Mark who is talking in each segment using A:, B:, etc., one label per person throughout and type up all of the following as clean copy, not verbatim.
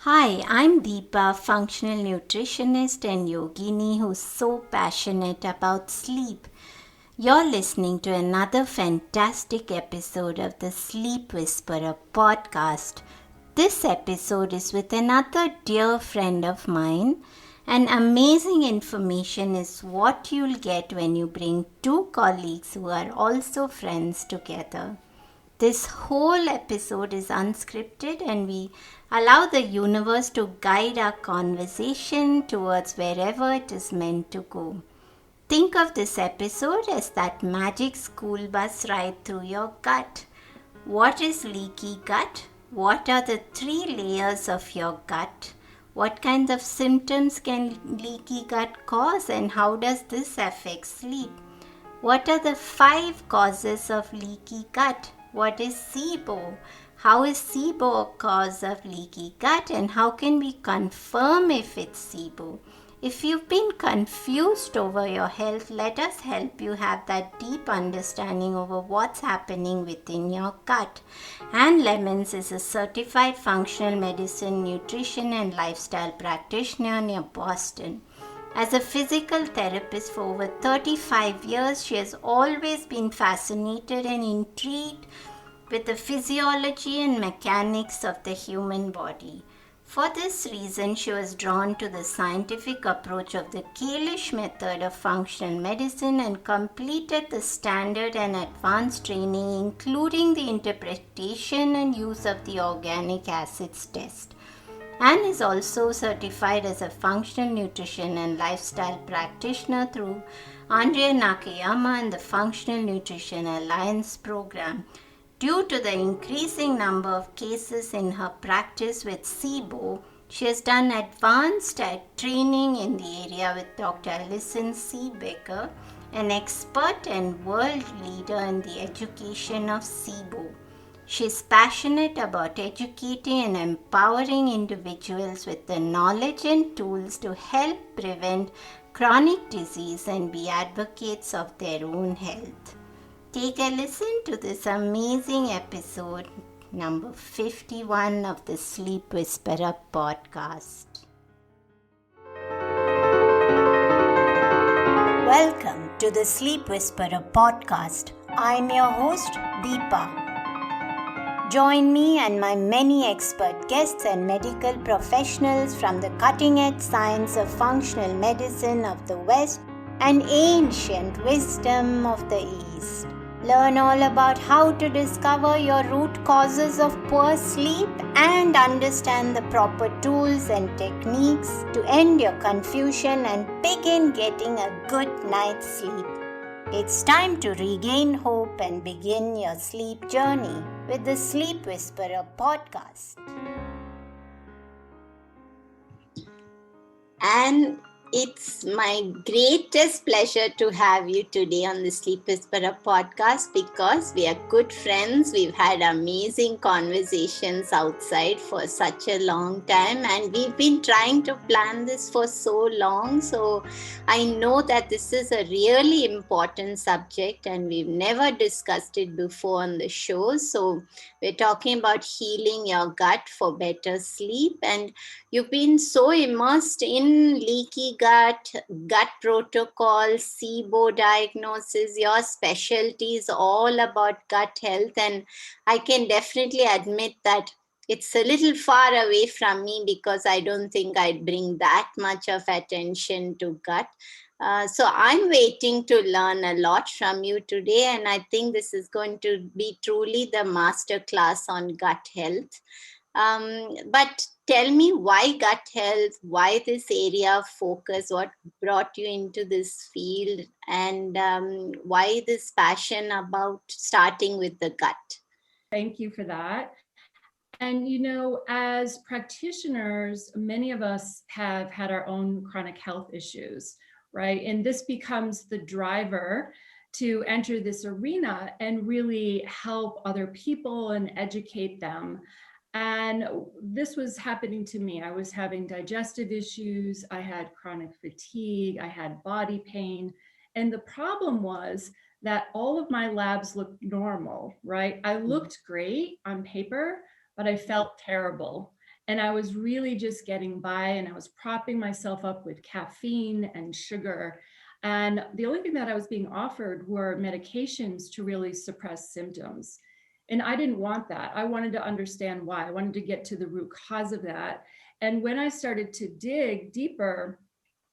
A: Hi, I'm Deepa, functional nutritionist and yogini who's so passionate about sleep. You're listening to another fantastic episode of the Sleep Whisperer podcast. This episode is with another dear friend of mine, and amazing information is what you'll get when you bring two colleagues who are also friends together. This whole episode is unscripted and we allow the universe to guide our conversation towards wherever it is meant to go. Think of this episode as that magic school bus ride through your gut. What is leaky gut? What are the three layers of your gut? What kinds of symptoms can leaky gut cause and how does this affect sleep? What are the 5 causes of leaky gut? What is SIBO? How is SIBO a cause of leaky gut and how can we confirm if it's SIBO? If you've been confused over your health, let us help you have that deep understanding over what's happening within your gut. Anne Lemons is a certified functional medicine, nutrition and lifestyle practitioner near Boston. As a physical therapist for over 35 years, she has always been fascinated and intrigued with the physiology and mechanics of the human body. For this reason, she was drawn to the scientific approach of the Kalish Method of functional medicine and completed the standard and advanced training, including the interpretation and use of the organic acids test. Anne is also certified as a functional nutrition and lifestyle practitioner through Andrea Nakayama and the Functional Nutrition Alliance program. Due to the increasing number of cases in her practice with SIBO, she has done advanced training in the area with Dr. Allison Siebecker, an expert and world leader in the education of SIBO. She is passionate about educating and empowering individuals with the knowledge and tools to help prevent chronic disease and be advocates of their own health. Take a listen to this amazing episode, number 51 of the Sleep Whisperer podcast. Welcome to the Sleep Whisperer podcast. I'm your host, Deepa. Join me and my many expert guests and medical professionals from the cutting-edge science of functional medicine of the West and ancient wisdom of the East. Learn all about how to discover your root causes of poor sleep and understand the proper tools and techniques to end your confusion and begin getting a good night's sleep. It's time to regain hope and begin your sleep journey with the Sleep Whisperer podcast. And it's my greatest pleasure to have you today on the Sleep Whisperer podcast because we are good friends. We've had amazing conversations outside for such a long time and we've been trying to plan this for so long. So I know that this is a really important subject and we've never discussed it before on the show. So we're talking about healing your gut for better sleep, and you've been so immersed in leaky gut protocol, SIBO diagnosis. Your specialty is all about gut health, and I can definitely admit that it's a little far away from me because I don't think I'd bring that much of attention to gut. So I'm waiting to learn a lot from you today, and I think this is going to be truly the master class on gut health. But tell me why gut health, why this area of focus, what brought you into this field, and why this passion about starting with the gut?
B: Thank you for that. And, you know, as practitioners, many of us have had our own chronic health issues, right? And this becomes the driver to enter this arena and really help other people and educate them. And this was happening to me. I was having digestive issues. I had chronic fatigue. I had body pain. And the problem was that all of my labs looked normal, right? I looked great on paper, but I felt terrible. And I was really just getting by, and I was propping myself up with caffeine and sugar. And the only thing that I was being offered were medications to really suppress symptoms. And I didn't want that. I wanted to understand why. I wanted to get to the root cause of that. And when I started to dig deeper,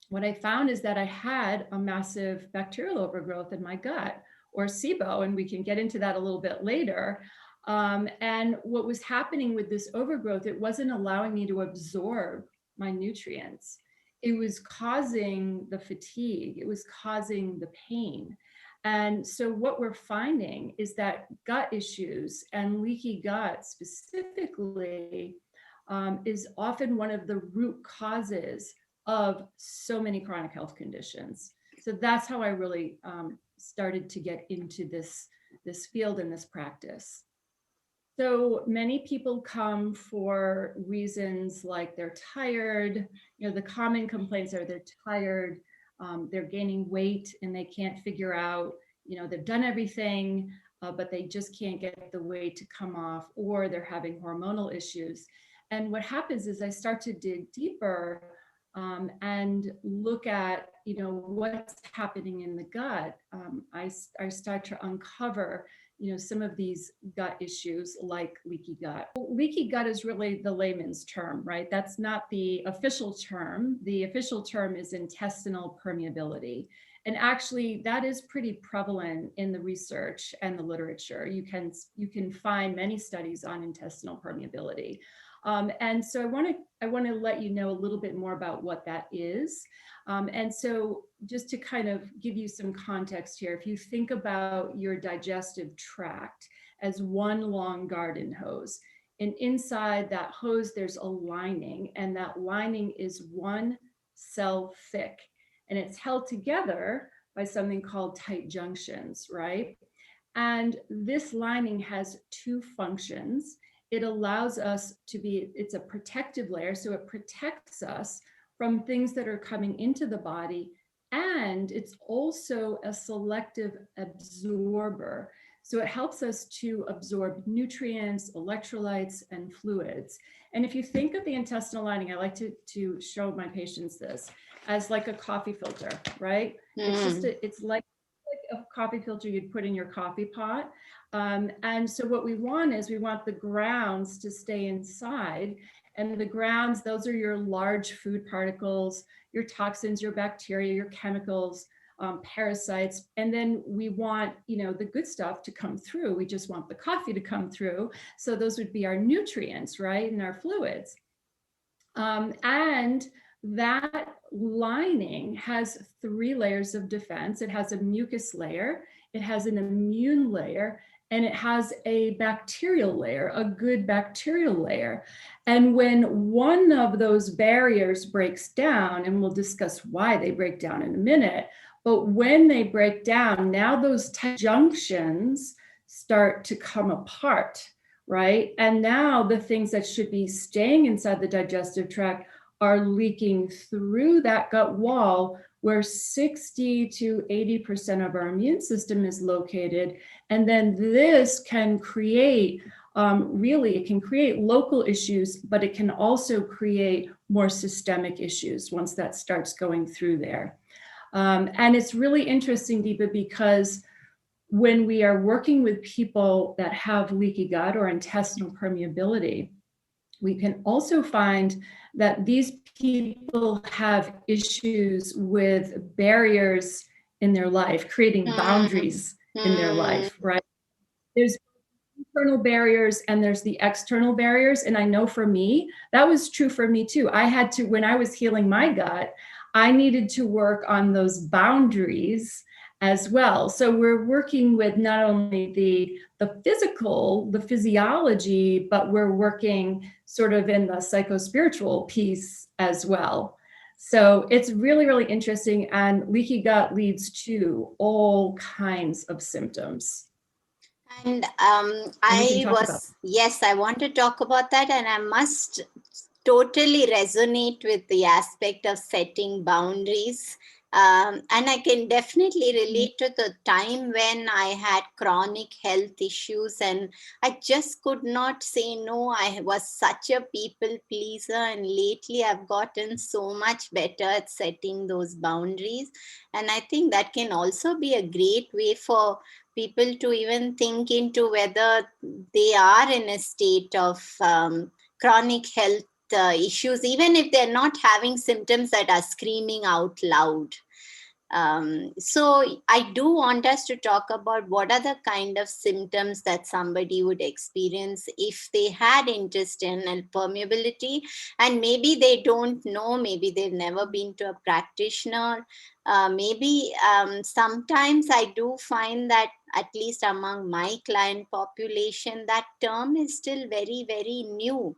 B: what I found is that I had a massive bacterial overgrowth in my gut, or SIBO, and we can get into that a little bit later. And what was happening with this overgrowth, it wasn't allowing me to absorb my nutrients. It was causing the fatigue, it was causing the pain. And so what we're finding is that gut issues, and leaky gut specifically, is often one of the root causes of so many chronic health conditions. So that's how I really started to get into this field and this practice. So many people come for reasons like they're tired. You know, the common complaints are they're tired, they're gaining weight, and they can't figure out, you know, they've done everything, but they just can't get the weight to come off, or they're having hormonal issues. And what happens is I start to dig deeper and look at, you know, what's happening in the gut. I start to uncover, you know, some of these gut issues like leaky gut. Leaky gut is really the layman's term, right? That's not the official term. The official term is intestinal permeability. And actually that is pretty prevalent in the research and the literature. You can find many studies on intestinal permeability. And so I want to let you know a little bit more about what that is. And so just to kind of give you some context here, if you think about your digestive tract as one long garden hose, and inside that hose, there's a lining, and that lining is one cell thick, and it's held together by something called tight junctions, right? And this lining has two functions. It allows us to be, it's a protective layer, so it protects us from things that are coming into the body, and it's also a selective absorber. So it helps us to absorb nutrients, electrolytes, and fluids. And if you think of the intestinal lining, I like to show my patients this as like a coffee filter, right? It's like a coffee filter you'd put in your coffee pot. And so what we want is we want the grounds to stay inside. And the grounds, those are your large food particles, your toxins, your bacteria, your chemicals, parasites. And then we want, you know, the good stuff to come through. We just want the coffee to come through. So those would be our nutrients, right? And our fluids. And that lining has 3 layers of defense. It has a mucus layer, it has an immune layer, and it has a bacterial layer, a good bacterial layer. And when one of those barriers breaks down, and we'll discuss why they break down in a minute, but when they break down, now those junctions start to come apart, right? And now the things that should be staying inside the digestive tract are leaking through that gut wall, where 60 to 80% of our immune system is located. And then this can create, it can create local issues, but it can also create more systemic issues once that starts going through there. And it's really interesting, Deepa, because when we are working with people that have leaky gut or intestinal permeability, we can also find that these people have issues with barriers in their life, creating boundaries in their life, right? There's internal barriers and there's the external barriers. And I know for me, that was true for me too. I had to, when I was healing my gut, I needed to work on those boundaries as well. So we're working with not only the physical, the physiology, but we're working sort of in the psycho-spiritual piece as well. So it's really, really interesting. And leaky gut leads to all kinds of symptoms.
A: And I want to talk about that. And I must totally resonate with the aspect of setting boundaries And I can definitely relate to the time when I had chronic health issues and I just could not say no. I was such a people pleaser, and lately I've gotten so much better at setting those boundaries. And I think that can also be a great way for people to even think into whether they are in a state of chronic health issues, even if they're not having symptoms that are screaming out loud. So I do want us to talk about what are the kind of symptoms that somebody would experience if they had intestinal permeability, and maybe they don't know, maybe they've never been to a practitioner. Maybe sometimes I do find that at least among my client population, that term is still very, very new.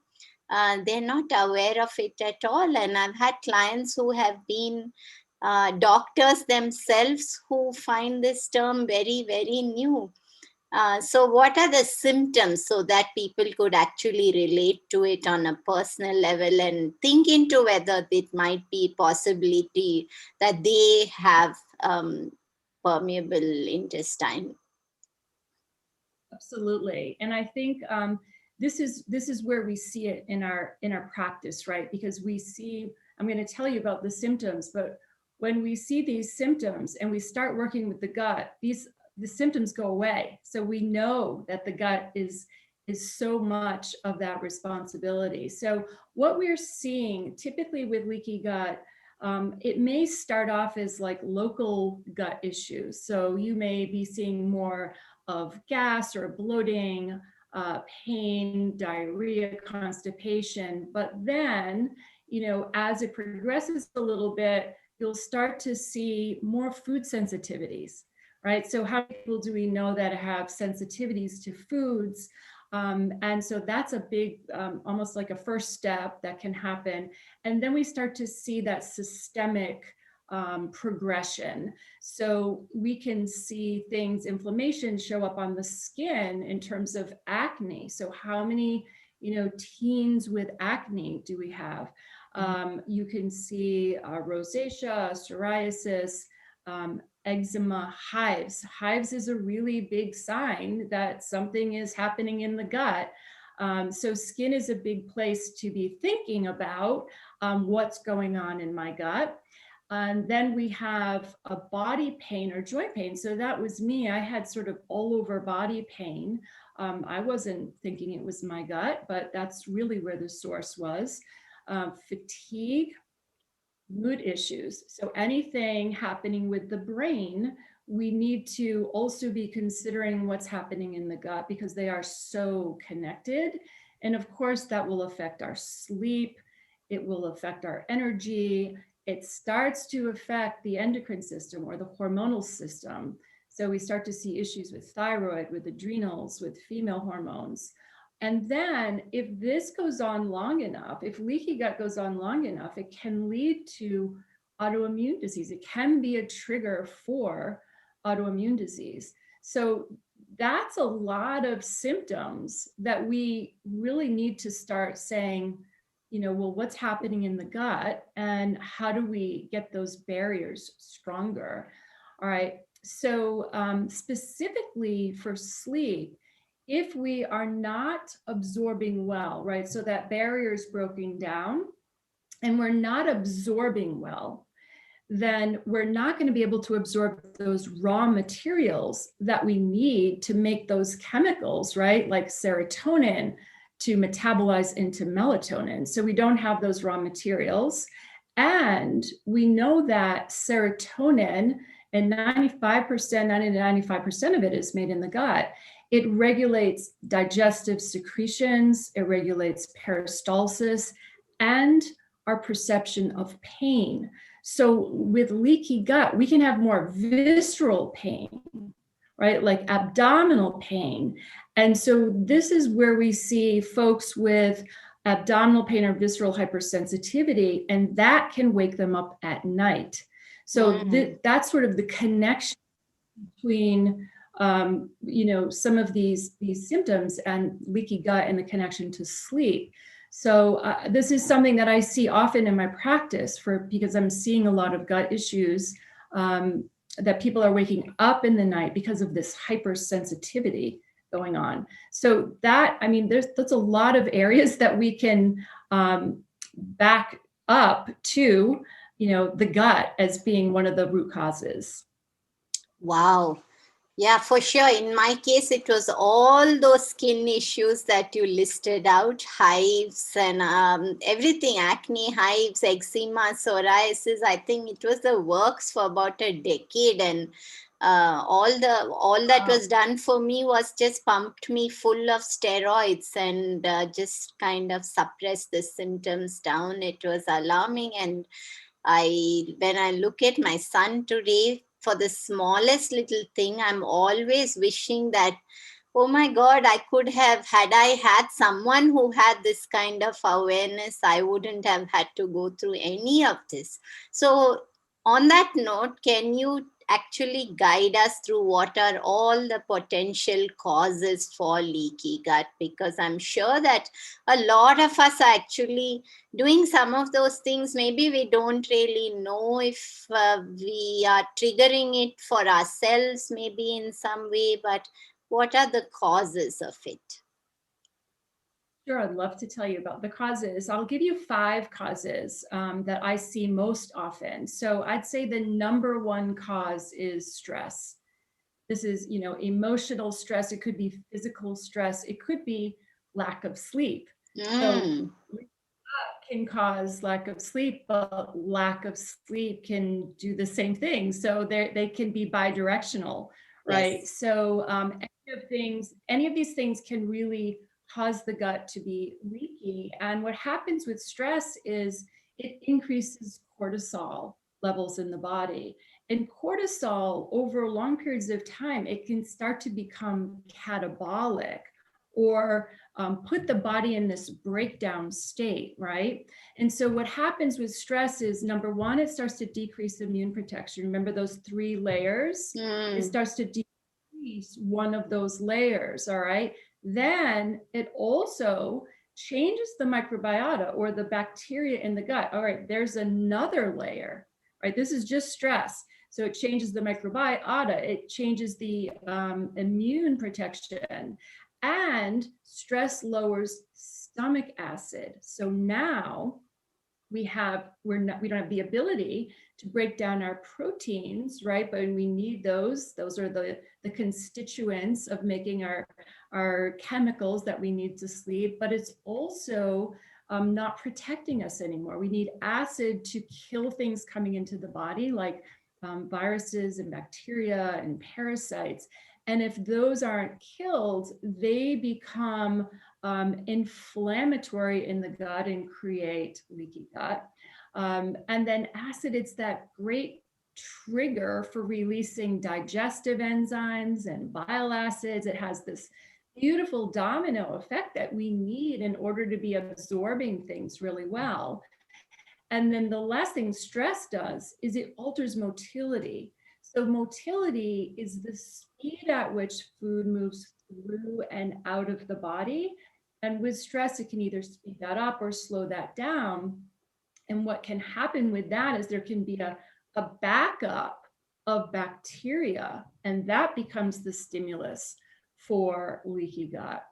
A: They're not aware of it at all. And I've had clients who have been doctors themselves who find this term very, very new. So, what are the symptoms so that people could actually relate to it on a personal level and think into whether it might be possibility that they have permeable intestine?
B: Absolutely. And I think this is where we see it in our practice, right? Because we see, I'm going to tell you about the symptoms, but when we see these symptoms and we start working with the gut, the symptoms go away. So we know that the gut is so much of that responsibility. So what we're seeing typically with leaky gut, it may start off as like local gut issues. So you may be seeing more of gas or bloating, pain, diarrhea, constipation. But then, as it progresses a little bit, you'll start to see more food sensitivities, right? So how many people do we know that have sensitivities to foods? And so that's a big, almost like a first step that can happen. And then we start to see that systemic progression. So we can see things, inflammation show up on the skin in terms of acne. So how many, teens with acne do we have? You can see rosacea, psoriasis, eczema, hives. Hives is a really big sign that something is happening in the gut. So skin is a big place to be thinking about what's going on in my gut. And then we have a body pain or joint pain. So that was me. I had sort of all over body pain. I wasn't thinking it was my gut, but that's really where the source was. Fatigue, mood issues. So anything happening with the brain, we need to also be considering what's happening in the gut because they are so connected. And of course, that will affect our sleep. It will affect our energy. It starts to affect the endocrine system or the hormonal system. So we start to see issues with thyroid, with adrenals, with female hormones. And then if this goes on long enough, if leaky gut goes on long enough, it can lead to autoimmune disease. It can be a trigger for autoimmune disease. So that's a lot of symptoms that we really need to start saying, well, what's happening in the gut and how do we get those barriers stronger? All right. So specifically for sleep, if we are not absorbing well, right? So that barrier is broken down and we're not absorbing well, then we're not going to be able to absorb those raw materials that we need to make those chemicals, right? Like serotonin to metabolize into melatonin. So we don't have those raw materials. And we know that serotonin, and 90 to 95% of it is made in the gut. It regulates digestive secretions, it regulates peristalsis, and our perception of pain. So with leaky gut, we can have more visceral pain, right? Like abdominal pain. And so this is where we see folks with abdominal pain or visceral hypersensitivity, and that can wake them up at night. So that's sort of the connection between some of these symptoms and leaky gut and the connection to sleep. So this is something that I see often in my practice because I'm seeing a lot of gut issues that people are waking up in the night because of this hypersensitivity going on. So that, I mean, that's a lot of areas that we can back up to, the gut as being one of the root causes.
A: Wow. Yeah, for sure. In my case, it was all those skin issues that you listed out, hives and everything, acne, hives, eczema, psoriasis. I think it was the works for about a decade, and all that was done for me was just pumped me full of steroids and just kind of suppressed the symptoms down. It was alarming, and when I look at my son today, for the smallest little thing, I'm always wishing that, oh my God, had I had someone who had this kind of awareness, I wouldn't have had to go through any of this. So, on that note, can you actually guide us through what are all the potential causes for leaky gut? Because I'm sure that a lot of us are actually doing some of those things. Maybe we don't really know if we are triggering it for ourselves, maybe in some way, but what are the causes of it?
B: Sure, I'd love to tell you about the causes. I'll give you 5 causes that I see most often. So I'd say the number one cause is stress. This is, emotional stress. It could be physical stress. It could be lack of sleep. So can cause lack of sleep, but lack of sleep can do the same thing. So they can be bidirectional, right? Yes. So any of these things can really cause the gut to be leaky. And what happens with stress is it increases cortisol levels in the body. And cortisol, over long periods of time, it can start to become catabolic, or put the body in this breakdown state, right? And so what happens with stress is, number one, it starts to decrease immune protection. Remember those 3 layers? It starts to decrease one of those layers, all right? Then it also changes the microbiota, or the bacteria in the gut. All right, there's another layer, right? This is just stress. So it changes the microbiota, it changes the immune protection. And stress lowers stomach acid. So now we don't have the ability to break down our proteins, right? But we need those. Those are the constituents of making our chemicals that we need to sleep. But it's also not protecting us anymore. We need acid to kill things coming into the body, like viruses and bacteria and parasites. And if those aren't killed, they become inflammatory in the gut and create leaky gut. And then acid, it's that great trigger for releasing digestive enzymes and bile acids. It has this beautiful domino effect that we need in order to be absorbing things really well. And then the last thing stress does is it alters motility. So motility is the speed at which food moves through and out of the body. And with stress, it can either speed that up or slow that down. And what can happen with that is there can be a backup of bacteria, and that becomes the stimulus for leaky gut.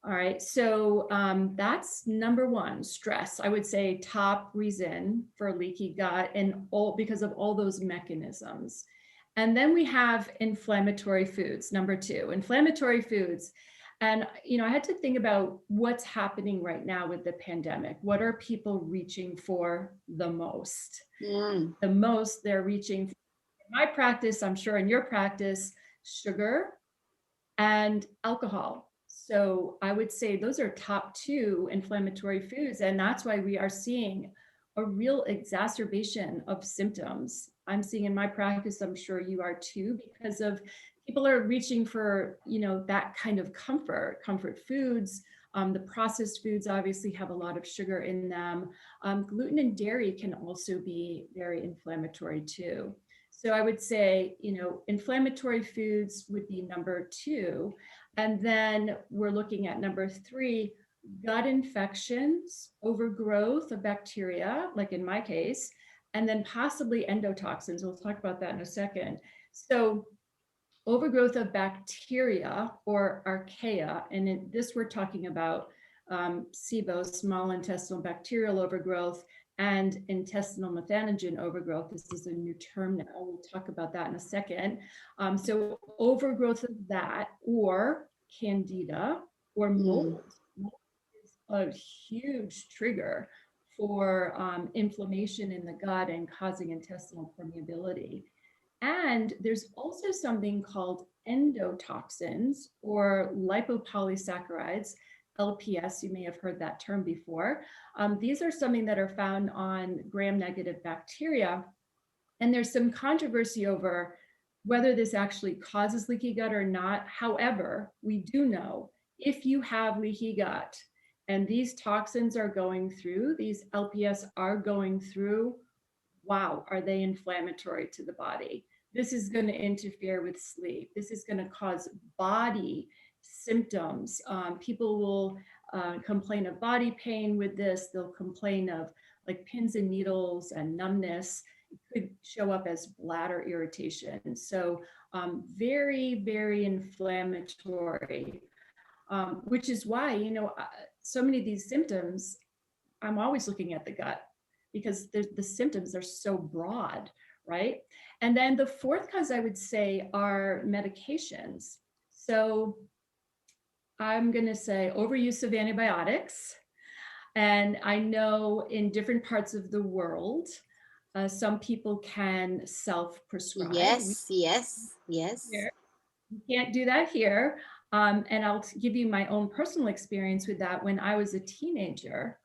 B: All right, so that's number one, stress. I would say top reason for leaky gut, and all because of all those mechanisms. And then we have inflammatory foods, number 2, inflammatory foods. And, I had to think about what's happening right now with the pandemic. What are people reaching for the most? The most they're reaching for, in my practice, I'm sure in your practice, sugar and alcohol. So I would say those are top 2 inflammatory foods. And that's why we are seeing a real exacerbation of symptoms. I'm seeing in my practice, I'm sure you are too, because of people are reaching for, that kind of comfort foods. The processed foods obviously have a lot of sugar in them. Gluten and dairy can also be very inflammatory too. So I would say, inflammatory foods would be number 2. And then we're looking at number 3, gut infections, overgrowth of bacteria, like in my case, and then possibly endotoxins. We'll talk about that in a second. So overgrowth of bacteria or archaea, and in this we're talking about SIBO, small intestinal bacterial overgrowth, and intestinal methanogen overgrowth. This is a new term now. We'll talk about that in a second. So overgrowth of that, or candida, or mold. Mold is a huge trigger for inflammation in the gut and causing intestinal permeability. And there's also something called endotoxins or lipopolysaccharides, LPS. You may have heard that term before. These are something that are found on gram-negative bacteria. And there's some controversy over whether this actually causes leaky gut or not. However, we do know if you have leaky gut and these toxins are going through, these LPS are going through, wow, are they inflammatory to the body? This is going to interfere with sleep. This is going to cause body symptoms. People will complain of body pain with this. They'll complain of like pins and needles and numbness. It could show up as bladder irritation. So very, very inflammatory, which is why, so many of these symptoms, I'm always looking at the gut because the symptoms are so broad, right? And then the fourth cause I would say are medications. So I'm going to say overuse of antibiotics. And I know in different parts of the world, some people can self-prescribe.
A: Yes.
B: Here. You can't do that here. And I'll give you my own personal experience with that. When I was a teenager,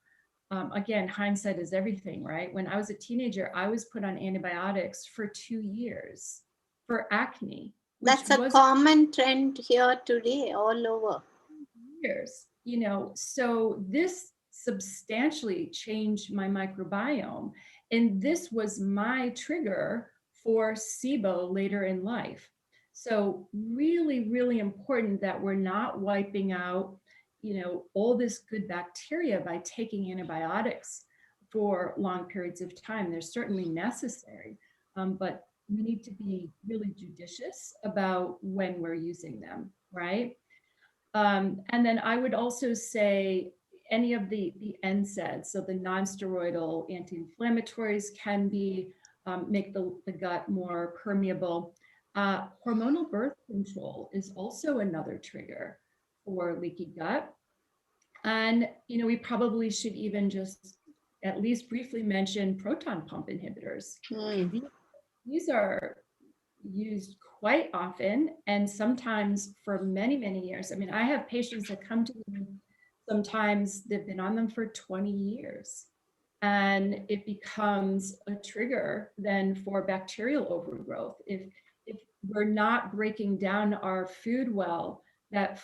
B: again, hindsight is everything, right? When I was a teenager, I was put on antibiotics for 2 years for acne.
A: That's a common trend here today, all over.
B: Years, so this substantially changed my microbiome. And this was my trigger for SIBO later in life. So really, really important that we're not wiping out all this good bacteria by taking antibiotics for long periods of time. They're certainly necessary, but we need to be really judicious about when we're using them, right? And then I would also say any of the NSAIDs, so the non-steroidal anti-inflammatories, can be make the gut more permeable. Hormonal birth control is also another trigger for leaky gut. And, we probably should even just at least briefly mention proton pump inhibitors. These are used quite often and sometimes for many, many years. I mean, I have patients that come to me, sometimes they've been on them for 20 years. And it becomes a trigger then for bacterial overgrowth. If we're not breaking down our food well, that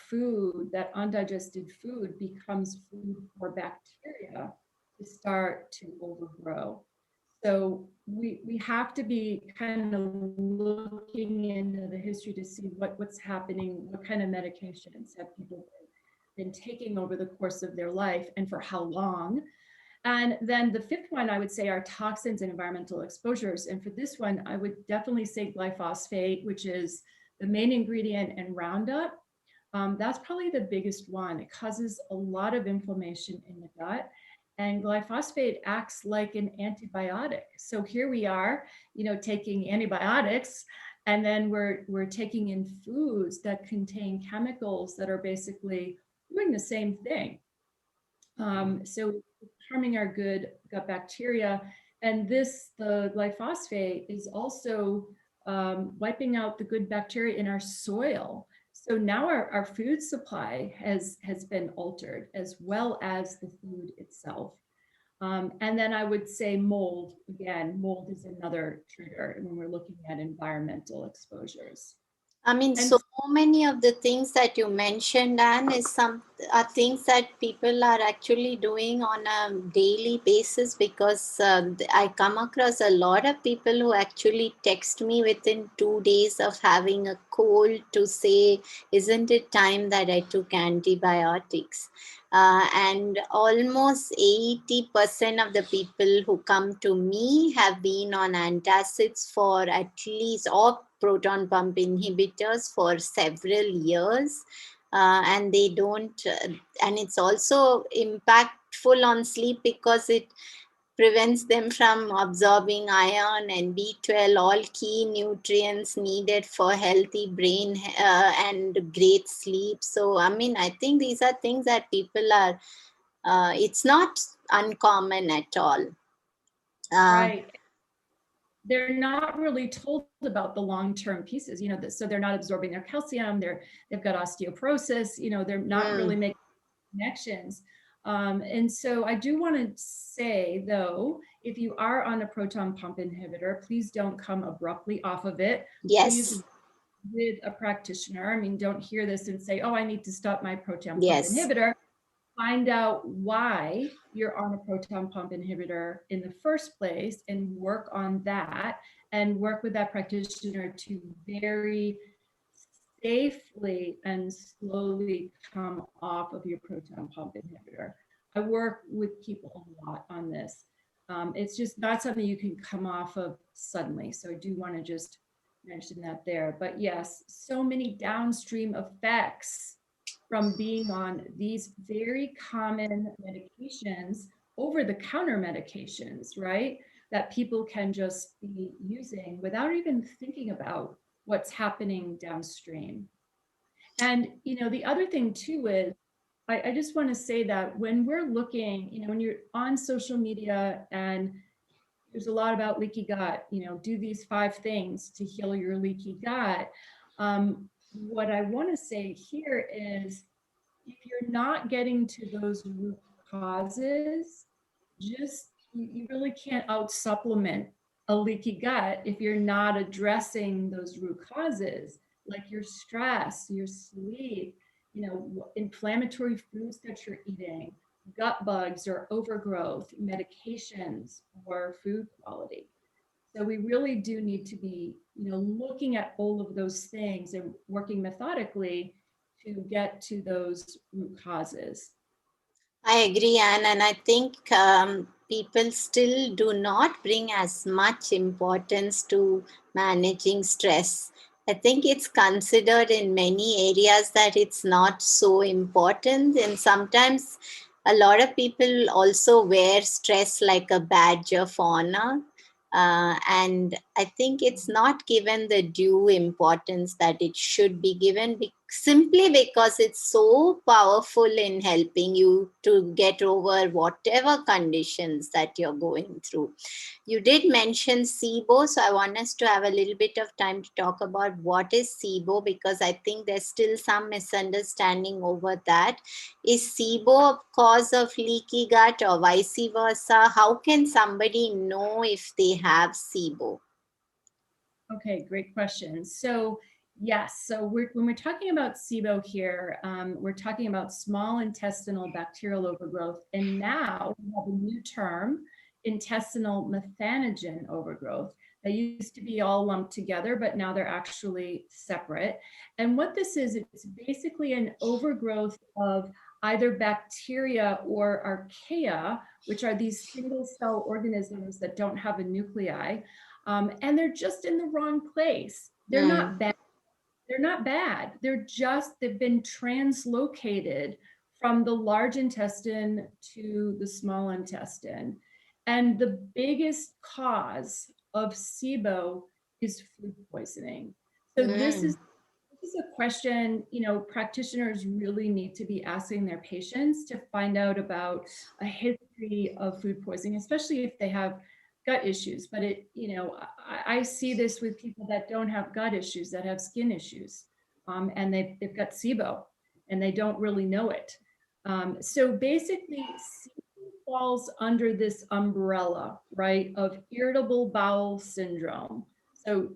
B: undigested food becomes food for bacteria to start to overgrow. So we have to be kind of looking into the history to see what's happening, what kind of medications have people been taking over the course of their life and for how long. And then the fifth one, I would say, are toxins and environmental exposures. And for this one, I would definitely say glyphosate, which is the main ingredient in Roundup. That's probably the biggest one. It causes a lot of inflammation in the gut. And glyphosate acts like an antibiotic. So here we are, taking antibiotics, and then we're taking in foods that contain chemicals that are basically doing the same thing. So harming our good gut bacteria. And the glyphosate is also wiping out the good bacteria in our soil. So now our food supply has been altered, as well as the food itself. And then I would say mold. Again, mold is another trigger when we're looking at environmental exposures.
A: I mean,
B: And
A: so many of the things that you mentioned, Anne, are things that people are actually doing on a daily basis, because I come across a lot of people who actually text me within 2 days of having a cold to say, "Isn't it time that I took antibiotics?" And almost 80% of the people who come to me have been on antacids for at least, or proton pump inhibitors for several years. And they don't, and it's also impactful on sleep because it prevents them from absorbing iron and B12, all key nutrients needed for healthy brain and great sleep. So, I mean, I think these are things that people are, it's not uncommon at all.
B: right, they're not really told about the long-term pieces, so they're not absorbing their calcium, they've got osteoporosis, they're not really
A: Mm,
B: making connections. And so I do want to say, though, if you are on a proton pump inhibitor, please don't come abruptly off of it. Please,
A: yes,
B: with a practitioner. I mean, don't hear this and say, oh, I need to stop my proton pump
A: yes.
B: inhibitor. Find out why you're on a proton pump inhibitor in the first place and work on that, and work with that practitioner to very safely and slowly come off of your proton pump inhibitor. I work with people a lot on this. It's just not something you can come off of suddenly. So I do want to just mention that there. But yes, so many downstream effects from being on these very common medications, over the counter medications, right? That people can just be using without even thinking about what's happening downstream. And, the other thing too is, I just want to say that when we're looking, when you're on social media and there's a lot about leaky gut, do these 5 things to heal your leaky gut. What I want to say here is, if you're not getting to those root causes, just you really can't out supplement a leaky gut if you're not addressing those root causes, like your stress, your sleep, inflammatory foods that you're eating, gut bugs or overgrowth, medications, or food quality. So we really do need to be, looking at all of those things and working methodically to get to those root causes.
A: I agree, Anne, and I think people still do not bring as much importance to managing stress. I think it's considered in many areas that it's not so important, and sometimes a lot of people also wear stress like a badge of honor. And I think it's not given the due importance that it should be given, simply because it's so powerful in helping you to get over whatever conditions that you're going through. You did mention SIBO, so I want us to have a little bit of time to talk about what is SIBO, because I think there's still some misunderstanding over that. Is SIBO a cause of leaky gut or vice versa? How can somebody know if they have SIBO?
B: Okay, great question. So yes, so when we're talking about SIBO here, we're talking about small intestinal bacterial overgrowth, and now we have a new term, intestinal methanogen overgrowth. They used to be all lumped together, but now they're actually separate. And what this is, it's basically an overgrowth of either bacteria or archaea, which are these single cell organisms that don't have a nuclei. And they're just in the wrong place. They're
A: Hmm.
B: not bad. They're not bad. They've been translocated from the large intestine to the small intestine. And the biggest cause of SIBO is food poisoning. So
A: Hmm.
B: this is a question, practitioners really need to be asking their patients to find out about a history of food poisoning, especially if they have gut issues. But I see this with people that don't have gut issues, that have skin issues, and they've got SIBO and they don't really know it. So basically, SIBO falls under this umbrella, right, of irritable bowel syndrome. So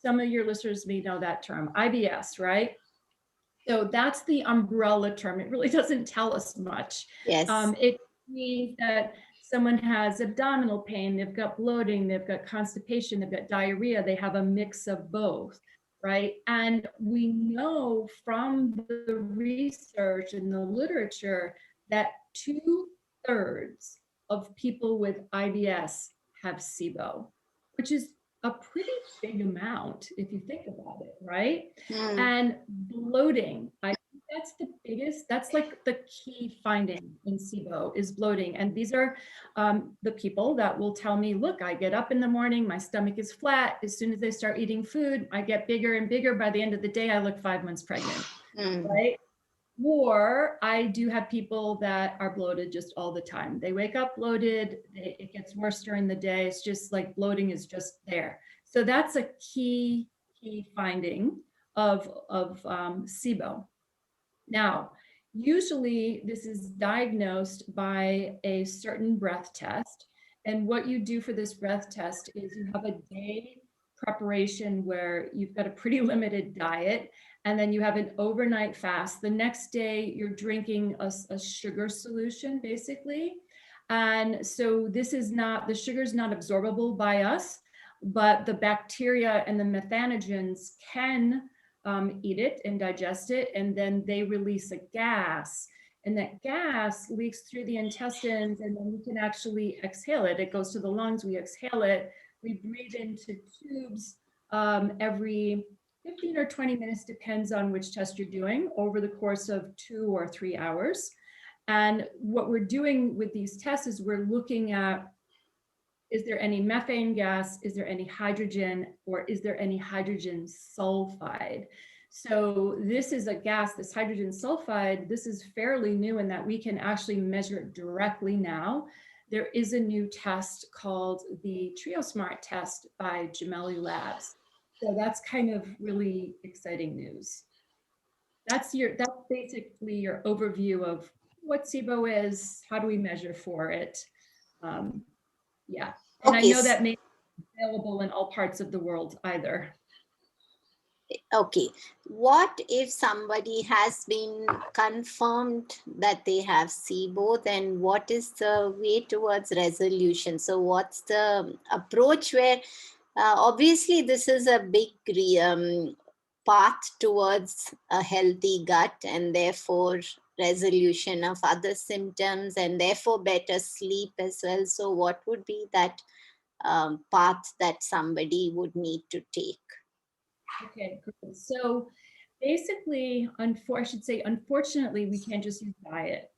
B: some of your listeners may know that term, IBS, right? So that's the umbrella term. It really doesn't tell us much.
A: Yes.
B: It means that someone has abdominal pain, they've got bloating, they've got constipation, they've got diarrhea, they have a mix of both, right? And we know from the research and the literature that 2/3 of people with IBS have SIBO, which is a pretty big amount if you think about it, right?
A: Mm.
B: And bloating, I think that's the biggest, that's like the key finding in SIBO is bloating. And these are the people that will tell me, look, I get up in the morning, my stomach is flat. As soon as I start eating food, I get bigger and bigger. By the end of the day, I look 5 months pregnant, right? Or I do have people that are bloated just all the time. They wake up bloated, it gets worse during the day. It's just like bloating is just there. So that's a key finding of SIBO. Now, usually this is diagnosed by a certain breath test. And what you do for this breath test is you have a day preparation where you've got a pretty limited diet, and then you have an overnight fast. The next day, you're drinking a sugar solution, basically. And so this is not, the sugar is not absorbable by us, but the bacteria and the methanogens can eat it and digest it, and then they release a gas. And that gas leaks through the intestines, and then we can actually exhale it. It goes to the lungs, we exhale it. We breathe into tubes every 15 or 20 minutes, depends on which test you're doing, over the course of 2 or 3 hours. And what we're doing with these tests is we're looking at, is there any methane gas? Is there any hydrogen? Or is there any hydrogen sulfide? So this is a gas, this hydrogen sulfide, this is fairly new in that we can actually measure it directly now. There is a new test called the TrioSmart test by Gemelli Labs. So that's kind of really exciting news. That's basically your overview of what SIBO is, how do we measure for it? Yeah. And I
A: Okay.
B: know that may be available in all parts of the world either.
A: Okay. What if somebody has been confirmed that they have SIBO, then what is the way towards resolution? So what's the approach where, obviously this is a big path towards a healthy gut and therefore resolution of other symptoms and therefore better sleep as well. So what would be that path that somebody would need to take?
B: Okay, good. So basically, unfortunately, we can't just use diet.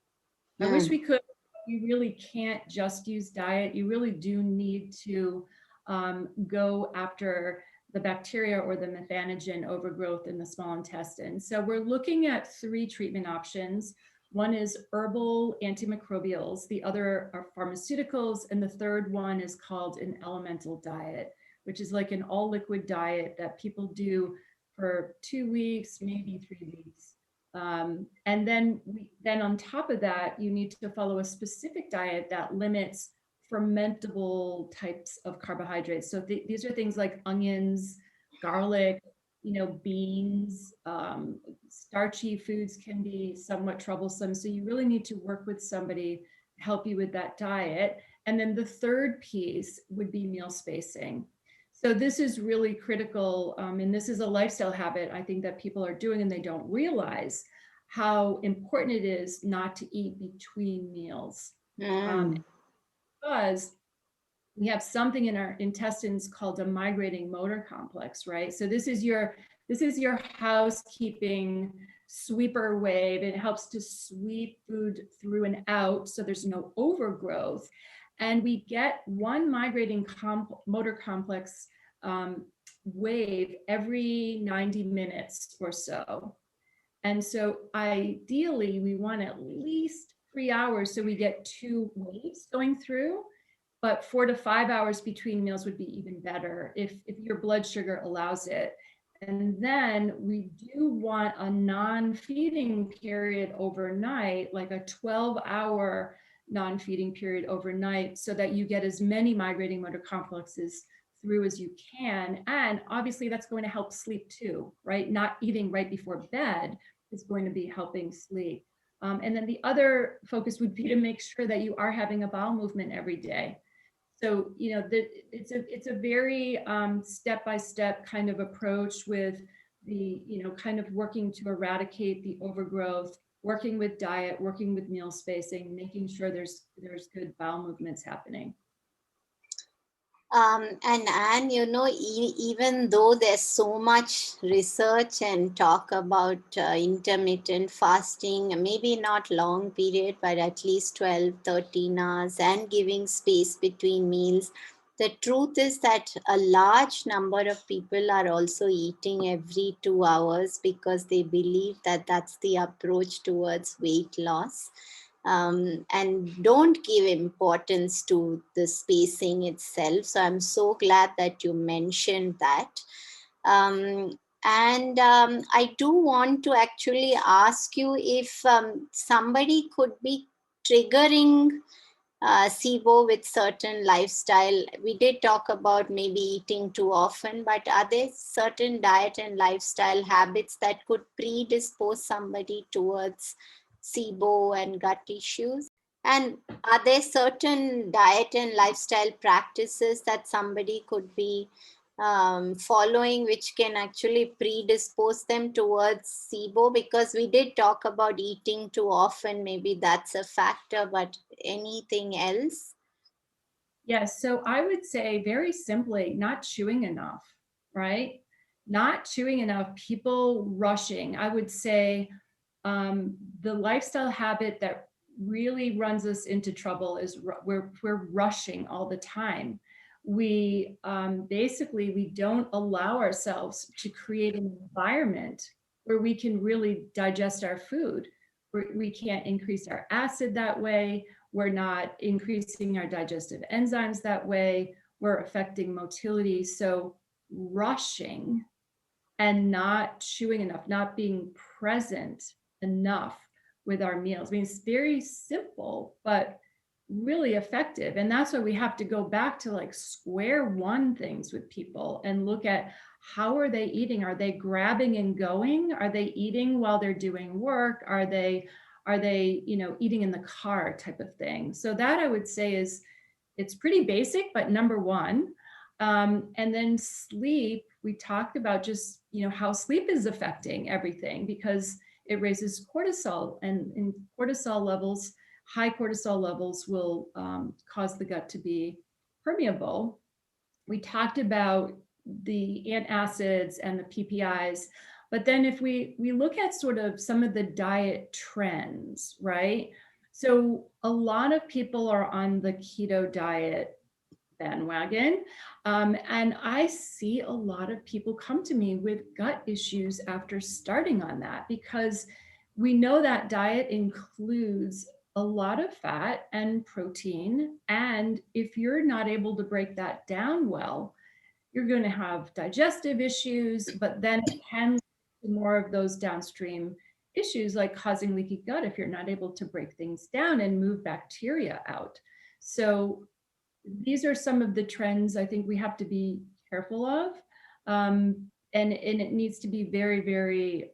B: I wish we could. You really can't just use diet. You really do need to go after the bacteria or the methanogen overgrowth in the small intestine. So we're looking at 3 treatment options. One is herbal antimicrobials, the other are pharmaceuticals, and the third one is called an elemental diet, which is like an all liquid diet that people do for 2 weeks, maybe 3 weeks. And then on top of that, you need to follow a specific diet that limits fermentable types of carbohydrates. So these are things like onions, garlic, beans, starchy foods can be somewhat troublesome. So you really need to work with somebody to help you with that diet. And then the third piece would be meal spacing. So this is really critical, and this is a lifestyle habit I think that people are doing and they don't realize how important it is not to eat between meals. Because we have something in our intestines called a migrating motor complex, right? So this is your housekeeping sweeper wave. It helps to sweep food through and out so there's no overgrowth. And we get one migrating motor complex wave every 90 minutes or so. And so ideally, we want at least 3 hours so we get 2 waves going through, but 4 to 5 hours between meals would be even better if your blood sugar allows it. And then we do want a non-feeding period overnight, like a 12-hour non-feeding period overnight, so that you get as many migrating motor complexes through as you can. And obviously that's going to help sleep too, right? Not eating right before bed is going to be helping sleep. And then the other focus would be to make sure that you are having a bowel movement every day. So, it's a very step-by-step kind of approach with the, kind of working to eradicate the overgrowth, working with diet, working with meal spacing, making sure there's good bowel movements happening.
A: And even though there's so much research and talk about intermittent fasting, maybe not long period, but at least 12, 13 hours and giving space between meals, the truth is that a large number of people are also eating every 2 hours because they believe that that's the approach towards weight loss. And don't give importance to the spacing itself. So I'm so glad that you mentioned that. And I do want to actually ask you if somebody could be triggering SIBO with certain lifestyle. We did talk about maybe eating too often, but are there certain diet and lifestyle habits that could predispose somebody towards SIBO and gut issues? And are there certain diet and lifestyle practices that somebody could be following which can actually predispose them towards SIBO? Because we did talk about eating too often, maybe that's a factor, but anything else?
B: Yes. So I would say very simply, not chewing enough, right? Not chewing enough, people rushing. I would say the lifestyle habit that really runs us into trouble is we're rushing all the time. We basically, we don't allow ourselves to create an environment where we can really digest our food. We can't increase our acid that way. We're not increasing our digestive enzymes that way. We're affecting motility. So rushing and not chewing enough, not being present enough with our meals. I mean, it's very simple, but really effective. And that's why we have to go back to like square one things with people and look at how are they eating? Are they grabbing and going? Are they eating while they're doing work? Are they, eating in the car type of thing? So that I would say is, it's pretty basic, but number one. And then sleep, we talked about just, how sleep is affecting everything because it raises cortisol, and in cortisol levels, high cortisol levels will cause the gut to be permeable. We talked about the antacids and the PPIs, but then if we look at sort of some of the diet trends, right? So a lot of people are on the keto diet bandwagon. And I see a lot of people come to me with gut issues after starting on that because we know that diet includes a lot of fat and protein. And if you're not able to break that down well, you're going to have digestive issues, but then it can lead to more of those downstream issues like causing leaky gut if you're not able to break things down and move bacteria out. So these are some of the trends I think we have to be careful of. And it needs to be very, very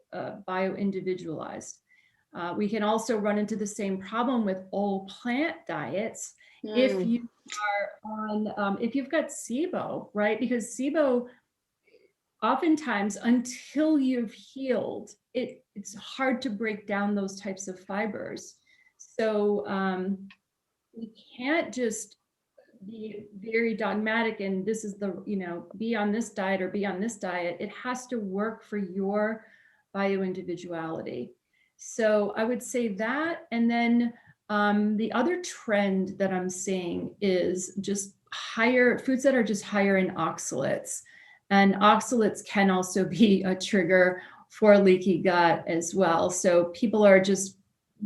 B: bio-individualized. We can also run into the same problem with all plant diets. If you are on, if you've got SIBO, right? Because SIBO, oftentimes until you've healed, it's hard to break down those types of fibers. So we can't just be very dogmatic and this is the, be on this diet or be on this diet. It has to work for your bio-individuality. So I would say that. And then the other trend that I'm seeing is just higher foods that are just higher in oxalates. And oxalates can also be a trigger for leaky gut as well. So people are just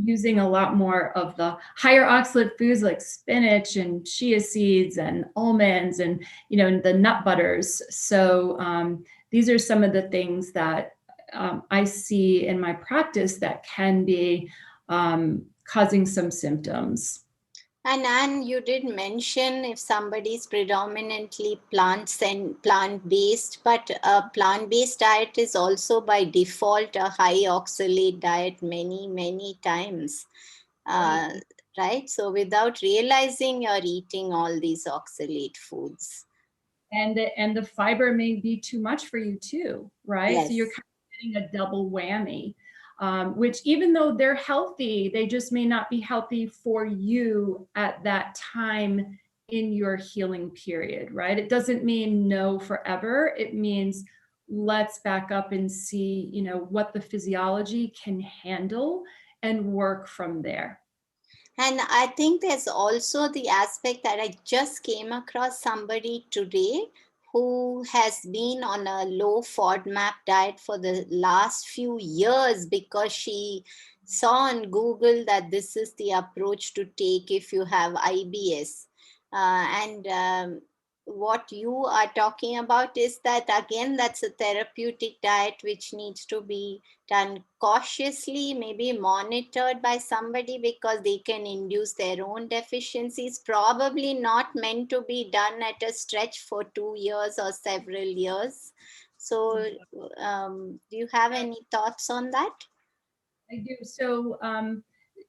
B: using a lot more of the higher oxalate foods like spinach and chia seeds and almonds and the nut butters. So these are some of the things that I see in my practice that can be causing some symptoms.
A: And you did mention if somebody is predominantly plants and plant-based, but a plant-based diet is also by default a high oxalate diet many, many times.
B: Right.
A: Uh, right? So without realizing you're eating all these oxalate foods.
B: And the fiber may be too much for you too, right? So you're
A: Yes.
B: kind of getting a double whammy, which even though they're healthy, they just may not be healthy for you at that time in your healing period, right? It doesn't mean no forever. It means let's back up and see, what the physiology can handle and work from there.
A: And I think there's also the aspect that I just came across somebody today who has been on a low FODMAP diet for the last few years because she saw on Google that this is the approach to take if you have IBS. And what you are talking about is that, again, that's a therapeutic diet which needs to be done cautiously, maybe monitored by somebody because they can induce their own deficiencies. Probably not meant to be done at a stretch for 2 years or several years. So, do you have any thoughts on that?
B: I do. So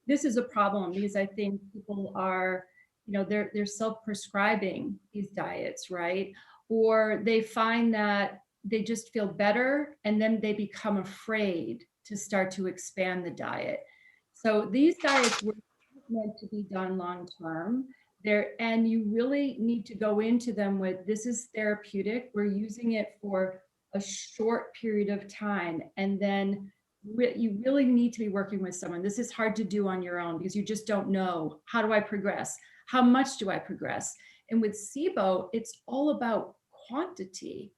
B: this is a problem because I think people are, they're self-prescribing these diets, right? Or they find that they just feel better and then they become afraid to start to expand the diet. So these diets were meant to be done long term. And you really need to go into them with this is therapeutic. We're using it for a short period of time, and then you really need to be working with someone. This is hard to do on your own because you just don't know, how do I progress? How much do I progress? And with SIBO, it's all about quantity.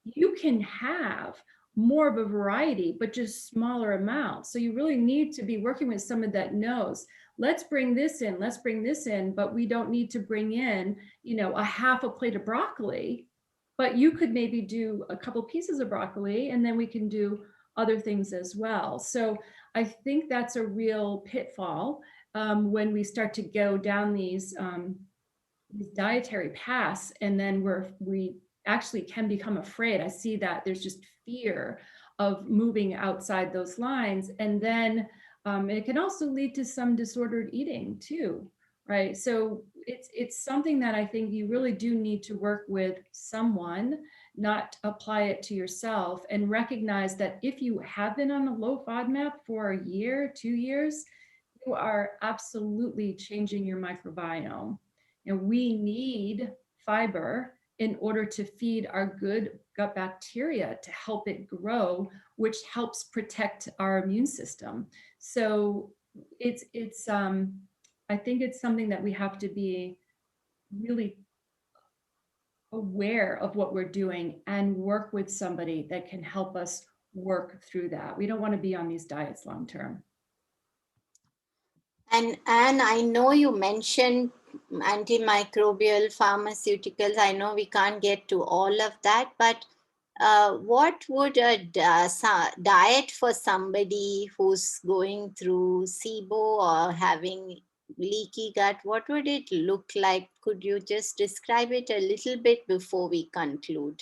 B: You can have more of a variety, but just smaller amounts. So you really need to be working with someone that knows, let's bring this in, let's bring this in, but we don't need to bring in, a half a plate of broccoli, but you could maybe do a couple pieces of broccoli and then we can do other things as well. So I think that's a real pitfall when we start to go down these dietary paths, and then we actually can become afraid. I see that there's just fear of moving outside those lines, and then it can also lead to some disordered eating too, right? So it's something that I think you really do need to work with someone, not apply it to yourself, and recognize that if you have been on a low FODMAP for a year, 2 years, you are absolutely changing your microbiome. And we need fiber in order to feed our good gut bacteria to help it grow, which helps protect our immune system. So it's I think it's something that we have to be really aware of what we're doing and work with somebody that can help us work through that. We don't want to be on these diets long term.
A: And I know you mentioned antimicrobial pharmaceuticals. I know we can't get to all of that, but what would a diet for somebody who's going through SIBO or having leaky gut, what would it look like? Could you just describe it a little bit before we conclude?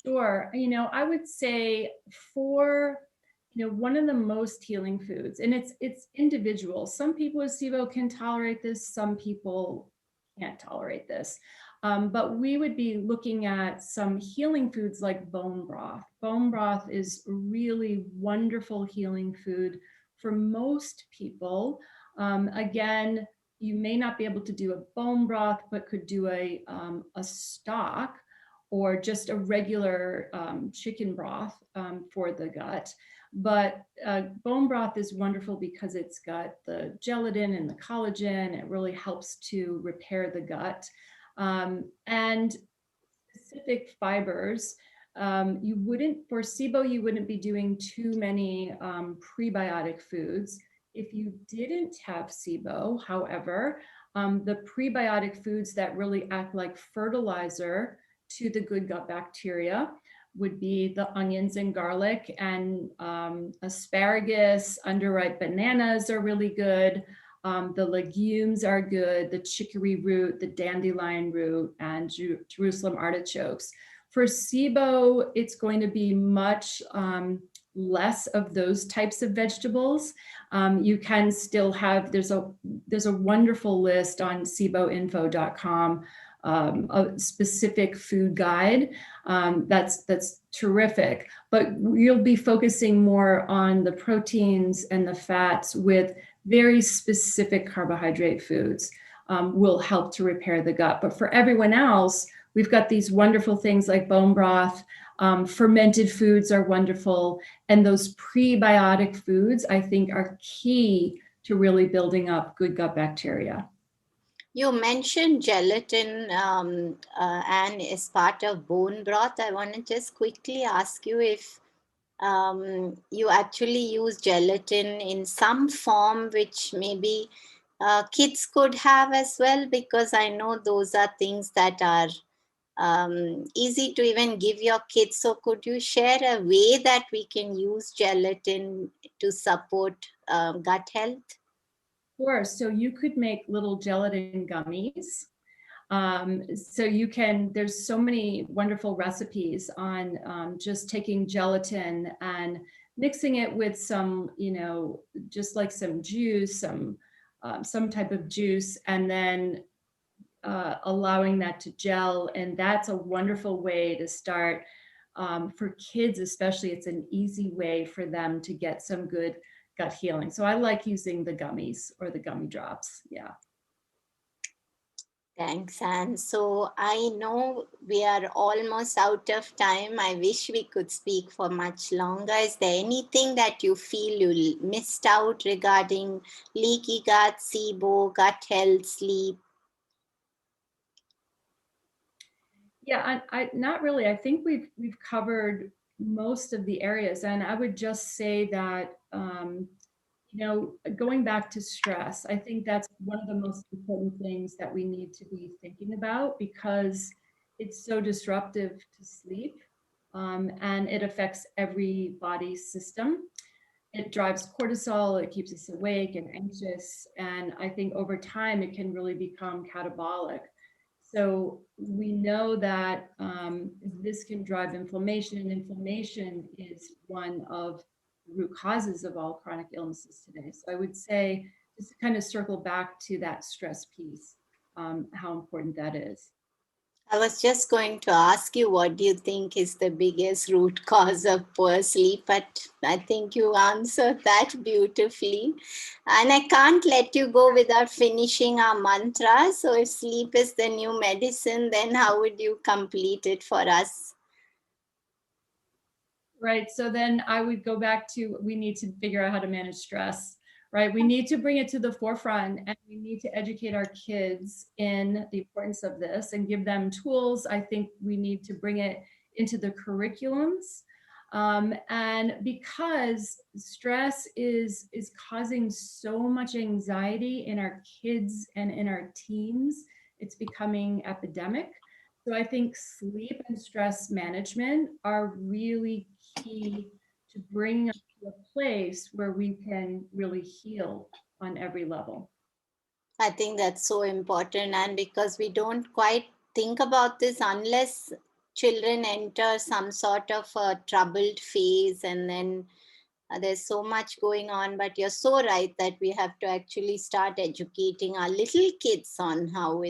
B: Sure. I would say for, one of the most healing foods, and it's individual. Some people with SIBO can tolerate this, some people can't tolerate this. But we would be looking at some healing foods like bone broth. Bone broth is a really wonderful healing food for most people. Again, you may not be able to do a bone broth, but could do a stock or just a regular chicken broth for the gut. But bone broth is wonderful because it's got the gelatin and the collagen. It really helps to repair the gut. And specific fibers, you wouldn't, for SIBO, you wouldn't be doing too many prebiotic foods. If you didn't have SIBO, however, the prebiotic foods that really act like fertilizer to the good gut bacteria would be the onions and garlic, and asparagus, underripe bananas are really good. The legumes are good, the chicory root, the dandelion root, and Jerusalem artichokes. For SIBO, it's going to be much less of those types of vegetables. You can still have, there's a wonderful list on SIBOinfo.com, a specific food guide. That's terrific, but you'll be focusing more on the proteins and the fats with very specific carbohydrate foods will help to repair the gut. But for everyone else, we've got these wonderful things like bone broth, fermented foods are wonderful. And those prebiotic foods, I think, are key to really building up good gut bacteria.
A: You mentioned gelatin and as part of bone broth. I want to just quickly ask you if you actually use gelatin in some form, which maybe kids could have as well, because I know those are things that are easy to even give your kids. So could you share a way that we can use gelatin to support gut health?
B: Sure. So you could make little gelatin gummies. So you can, there's so many wonderful recipes on just taking gelatin and mixing it with some, just like some juice, some type of juice, and then allowing that to gel. And that's a wonderful way to start. For kids especially, it's an easy way for them to get some good gut healing. So I like using the gummies or the gummy drops. Yeah.
A: Thanks, Anne. So I know we are almost out of time. I wish we could speak for much longer. Is there anything that you feel you missed out regarding leaky gut, SIBO, gut health, sleep?
B: Yeah, I not really. I think we've covered most of the areas, and I would just say that going back to stress, I think that's one of the most important things that we need to be thinking about, because it's so disruptive to sleep, and it affects every body system. It drives cortisol, it keeps us awake and anxious, and I think over time it can really become catabolic. So we know that this can drive inflammation, and inflammation is one of the root causes of all chronic illnesses today. So I would say, just to kind of circle back to that stress piece, how important that is.
A: I was just going to ask you, what do you think is the biggest root cause of poor sleep? But I think you answered that beautifully. And I can't let you go without finishing our mantra. So if sleep is the new medicine, then how would you complete it for us?
B: Right. So then I would go back to, we need to figure out how to manage stress, right? We need to bring it to the forefront, and we need to educate our kids in the importance of this and give them tools. I think we need to bring it into the curriculums. And because stress is causing so much anxiety in our kids and in our teens, it's becoming epidemic. So I think sleep and stress management are really key to bring us to a place where we can really heal on every level.
A: I think that's so important. And because we don't quite think about this unless children enter some sort of a troubled phase, and then there's so much going on. But you're so right that we have to actually start educating our little kids on how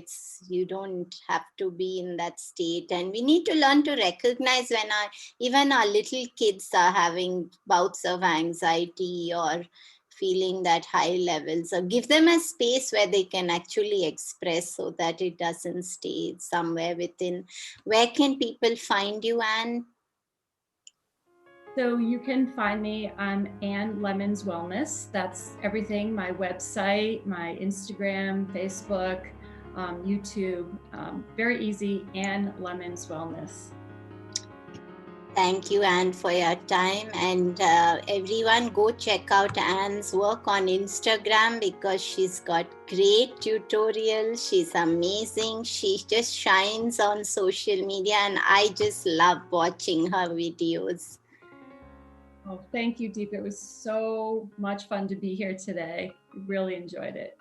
A: you don't have to be in that state. And we need to learn to recognize when even our little kids are having bouts of anxiety or feeling that high levels, or give them a space where they can actually express, so that it doesn't stay somewhere within. Where can people find you, Anne?
B: So you can find me on Anne Lemons Wellness. That's everything: my website, my Instagram, Facebook, YouTube. Very easy, Anne Lemons Wellness.
A: Thank you, Anne, for your time. And everyone, go check out Anne's work on Instagram, because she's got great tutorials. She's amazing. She just shines on social media, and I just love watching her videos.
B: Oh, thank you, Deep. It was so much fun to be here today. Really enjoyed it.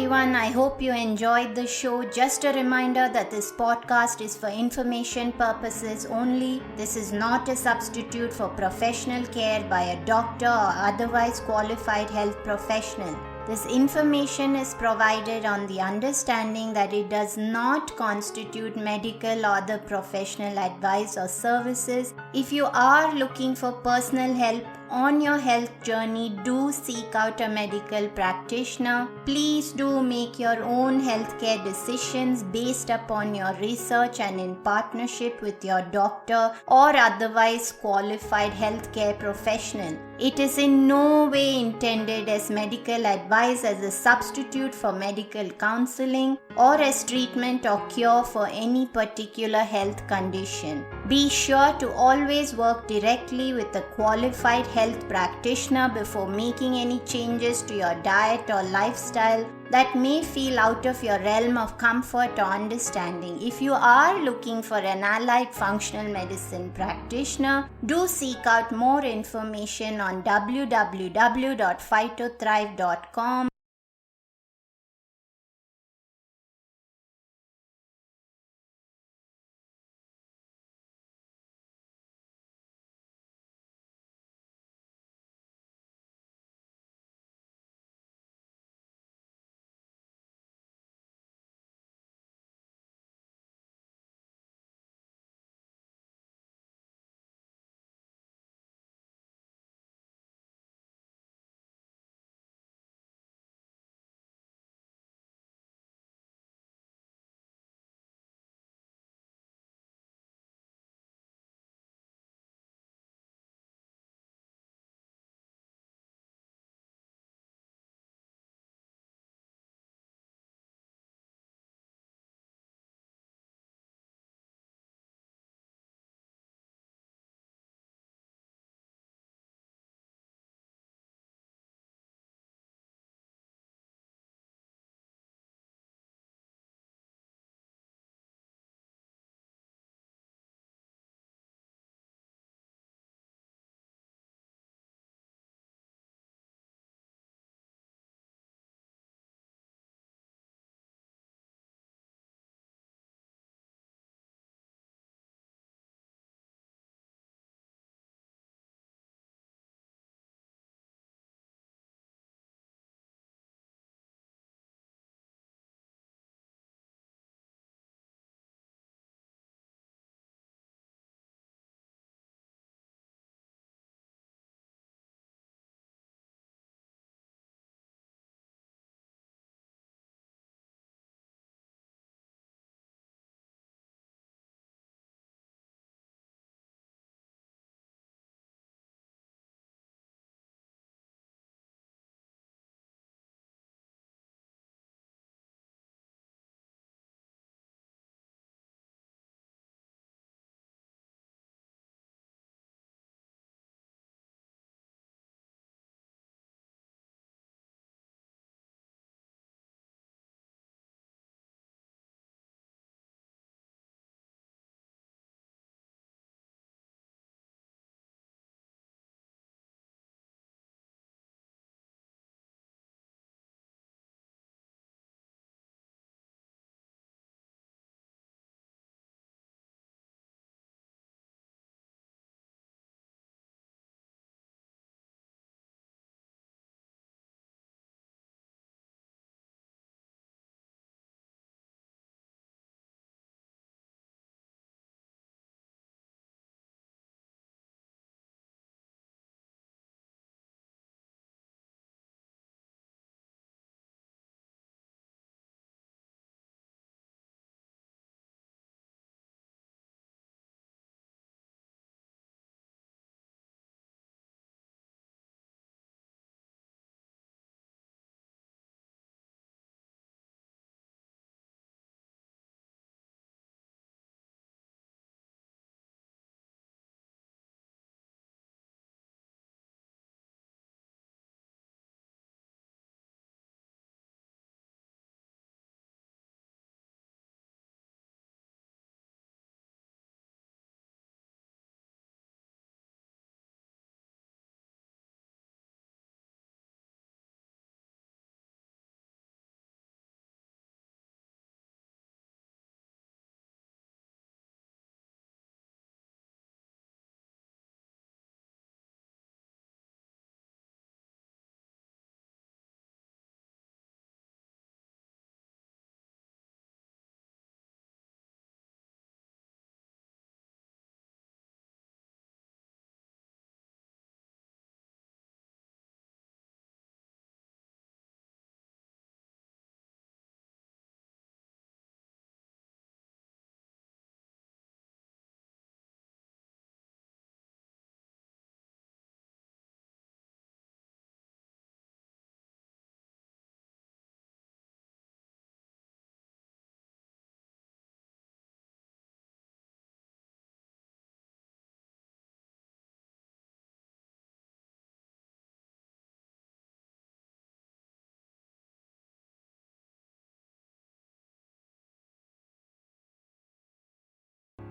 A: everyone. I hope you enjoyed the show. Just a reminder that this podcast is for information purposes only. This is not a substitute for professional care by a doctor or otherwise qualified health professional. This information is provided on the understanding that it does not constitute medical or other professional advice or services. If you are looking for personal help on your health journey, do seek out a medical practitioner. Please do make your own healthcare decisions based upon your research and in partnership with your doctor or otherwise qualified healthcare professional. It is in no way intended as medical advice, as a substitute for medical counseling, or as treatment or cure for any particular health condition. Be sure to always work directly with a qualified health practitioner before making any changes to your diet or lifestyle that may feel out of your realm of comfort or understanding. If you are looking for an allied functional medicine practitioner, do seek out more information on www.phytothrive.com.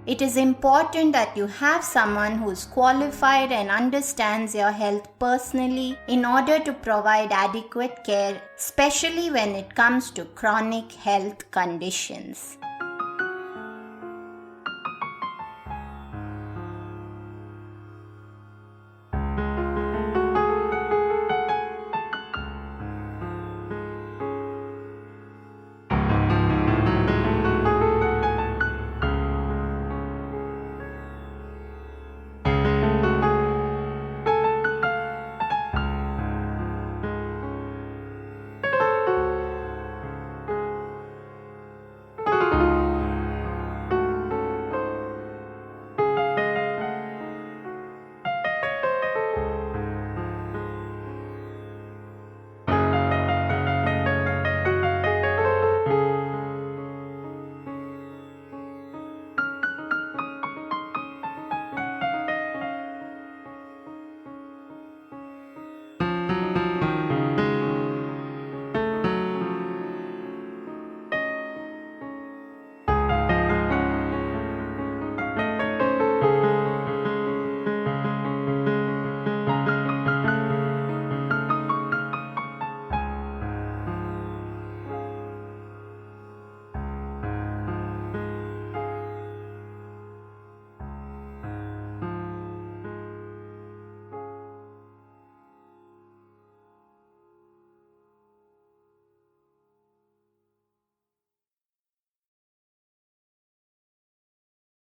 A: It is important that you have someone who is qualified and understands your health personally in order to provide adequate care, especially when it comes to chronic health conditions.